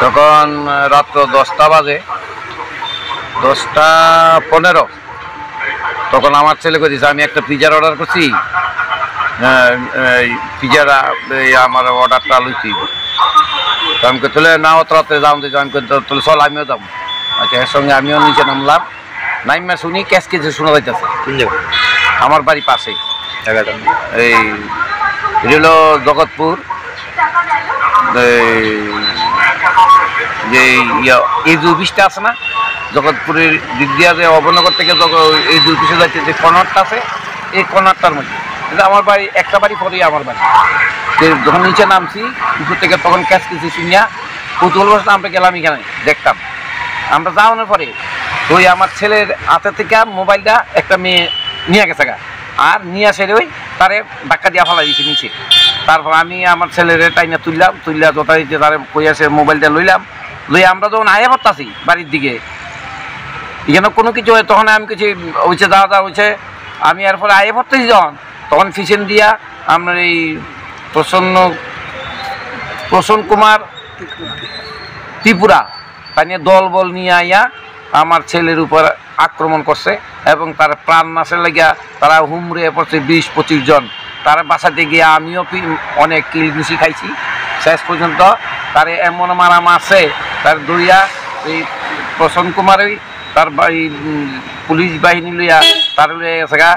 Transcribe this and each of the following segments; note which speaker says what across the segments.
Speaker 1: তখন রাত্র 10টা বাজে, 10:15। তখন আমার ছেলে কইছে আমি একটা পিজার অর্ডার করছি, পিজারা আমার অর্ডারটা লইছি। আমি তুলে না অত রাত্রে যাও দিতে, আমি তুলে চল আমিও যাবো। আচ্ছা, এর সঙ্গে আমিও নিচে নামলাম। নাইমা শুনি ক্যাশ কেছে শোনা যাইতেছে আমার বাড়ি পাশে। এই রেল জগৎপুর, যে এই যে অফিসটা আছে না জগৎপুরের দিক দিয়া, যে অবনগর থেকে এই যে অফিসে যাচ্ছে যে কর্নারটা আছে, এই কর্নারটার মধ্যে কিন্তু আমার বাড়ি একটা বাড়ি পরেই আমার বাড়ি। যখন নিচে নামছি উপর থেকে, তখন ক্যাশ কিছু শুনিয়া কৌতূহল বসে আমরা গেলাম এখানে দেখতাম। আমরা যাওয়ানোর পরে ওই আমার ছেলের হাতে থেকে মোবাইলটা একটা মেয়ে নিয়ে গেছে গা, আর নিয়ে আসে ওই তারে ধাক্কা দিয়া ফেলা দিয়েছে নিচে। তারপর আমি আমার ছেলের টাইনা তুললা যথারীতি তারে কই আসে মোবাইলটা লইলাম। আমরা যখন আয়া পড়তাছি বাড়ির দিকে, এখানে কোনো কিছু হয়, তখন আমি কিছু হয়েছে দাদা হয়েছে। আমি এরপরে আয়া পড়তেছি তখন ফিসেন দিয়া আপনার এই প্রসন্ন কুমার ত্রিপুরা তাই নিয়ে দল নিয়ে আইয়া আমার ছেলের উপর আক্রমণ করছে এবং তার প্রাণ নাশের লাগিয়া তারা হুমড়ে পড়ছে 20-25 জন। তার বাসাতে গিয়ে আমিও অনেক কিলঘুষি খাইছি। শেষ পর্যন্ত তার এমন মারা মারছে, তার দইয়া এই প্রসন্ন কুমারই তার পুলিশ বাহিনী লইয়া তার গেছে গা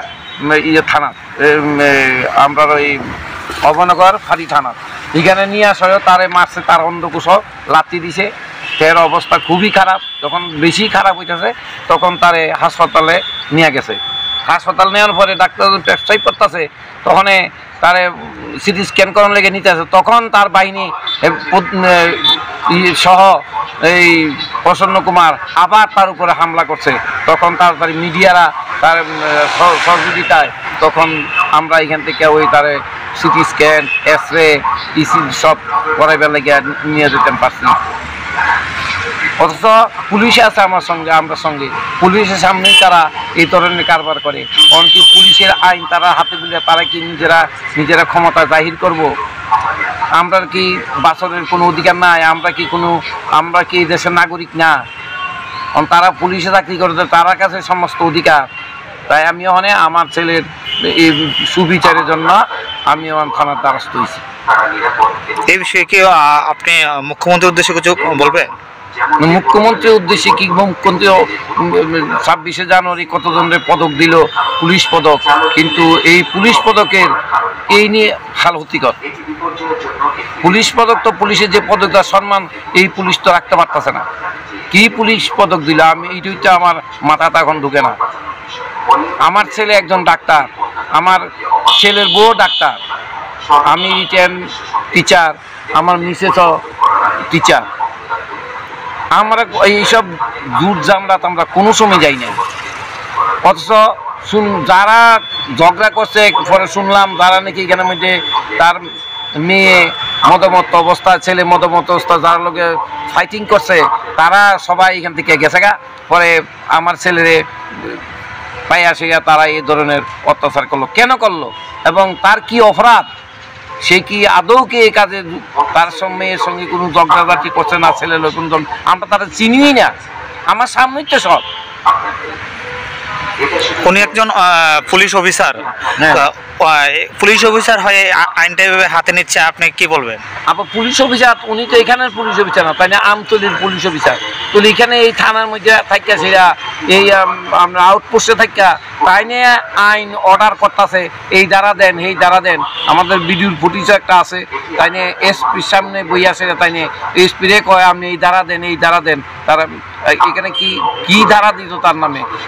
Speaker 1: থানা, আমরা ওই অবনগর ফাঁড়ি থানা, এখানে নিয়ে আসাও তারে মারছে, তার অন্ধকুশ লাথি দিছে। তার অবস্থা খুবই খারাপ। যখন বেশি খারাপ হইতেছে তখন তারে হাসপাতালে নিয়ে গেছে। হাসপাতাল নেওয়ার পরে ডাক্তার প্রেসক্রাইব করতেছে, তখন তারে সিটি স্ক্যান করার লেগে নিতে আসে। তখন তার বাহিনী সহ এই প্রসন্ন কুমার আবার তার উপরে হামলা করছে। তখন তাড়াতাড়ি মিডিয়ারা তার সহযোগিতায় তখন আমরা এখান থেকে ওই তারে সিটি স্ক্যান, এক্সরে, ইসি সব করাইবার লেগে নিয়ে যেতে পারছি। অথচ পুলিশ আছে আমার সঙ্গে, আমরা সঙ্গে পুলিশের সামনেই তারা এই ধরনের কারবার করে। এমনকি পুলিশের আইন তারা হাতে দিলে তারা কি নিজেরা ক্ষমতা জাহির করব? আমরা কি বাঁচানোর কোনো অধিকার নাই? আমরা কি দেশের নাগরিক না? তারা পুলিশে চাকরি করতে, তার কাছে সমস্ত অধিকার। তাই আমি ওখানে আমার ছেলের এই সুবিচারের জন্য আমি আমার থানার দ্বারস্থ হয়েছি।
Speaker 2: এই বিষয়ে কি আপনি মুখ্যমন্ত্রীর উদ্দেশ্যে কিছু বলবেন?
Speaker 1: মুখ্যমন্ত্রীর উদ্দেশ্যে কি, মুখ্যমন্ত্রী 26শে জানুয়ারি কতজনের পদক দিল, পুলিশ পদক, কিন্তু এই পুলিশ পদকের এই নিয়ে হালহতিকর। পুলিশ পদক তো পুলিশের যে পদকটা সম্মান, এই পুলিশ তো রাখতে পারতেছে না। কি পুলিশ পদক দিল আমি এইটা আমার মাথাটা এখন ঢুকে না। আমার ছেলে একজন ডাক্তার, আমার ছেলের বউ ডাক্তার, আমি রিটার্ন টিচার, আমার মিসেসও টিচার। আমরা এইসব জুট জামরাত আমরা কোনো সময় যাই না। অথচ যারা ঝগড়া করছে, পরে শুনলাম যারা নাকি এখানে মধ্যে তার মেয়ে মদমত্ত অবস্থা, ছেলে মদমত্ত অবস্থা, যার লোকে ফাইটিং করছে, তারা সবাই এখান থেকে গেছে গা। পরে আমার ছেলেরে পাই আসে তারা এই ধরনের অত্যাচার করলো। কেন করলো এবং তার কি অপরাধ? সে কি আদৌ কি এই কাজে তার মেয়ের সঙ্গে কোনো ঝগড়াঝাটি করছে না? ছেলে লোক আমরা তারা চিনিই না, আমার সামনেই তো সব।
Speaker 2: উনি একজন পুলিশ অফিসার, পুলিশ অফিসার হয়ে আইনটা এভাবে হাতে নিচ্ছে, আপনি কি বলবেন?
Speaker 1: আবার পুলিশ অফিসার, উনি তো এখানের পুলিশ অফিসার না, তাই না আমতলির পুলিশ অফিসার। তো এখানে এই থানার মধ্যে থাকিয়া সেরা এই আমরা আউটপোস্টে থাকিয়া তাই নিয়ে আইন অর্ডার করতেছে, এই দ্বারা দেন, এই দ্বারা দেন। আমাদের ভিডিওর ফুটেজ একটা আছে, তাই নিয়ে এসপির সামনে বই আসে, তাই নিয়ে এসপিরে কয় আপনি এই দ্বারা দেন, এই দ্বারা দেন। তারা এখানে কি ধারা দিত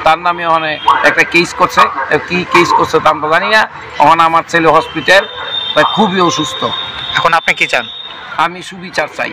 Speaker 1: তার নামে ওখানে একটা কেস করছে। কি কেস করছে তা আমরা জানি না। ওখানে আমার ছেলে হসপিটাল, তাই খুবই অসুস্থ।
Speaker 2: এখন আপনি কি চান?
Speaker 1: আমি সুবিচার চাই।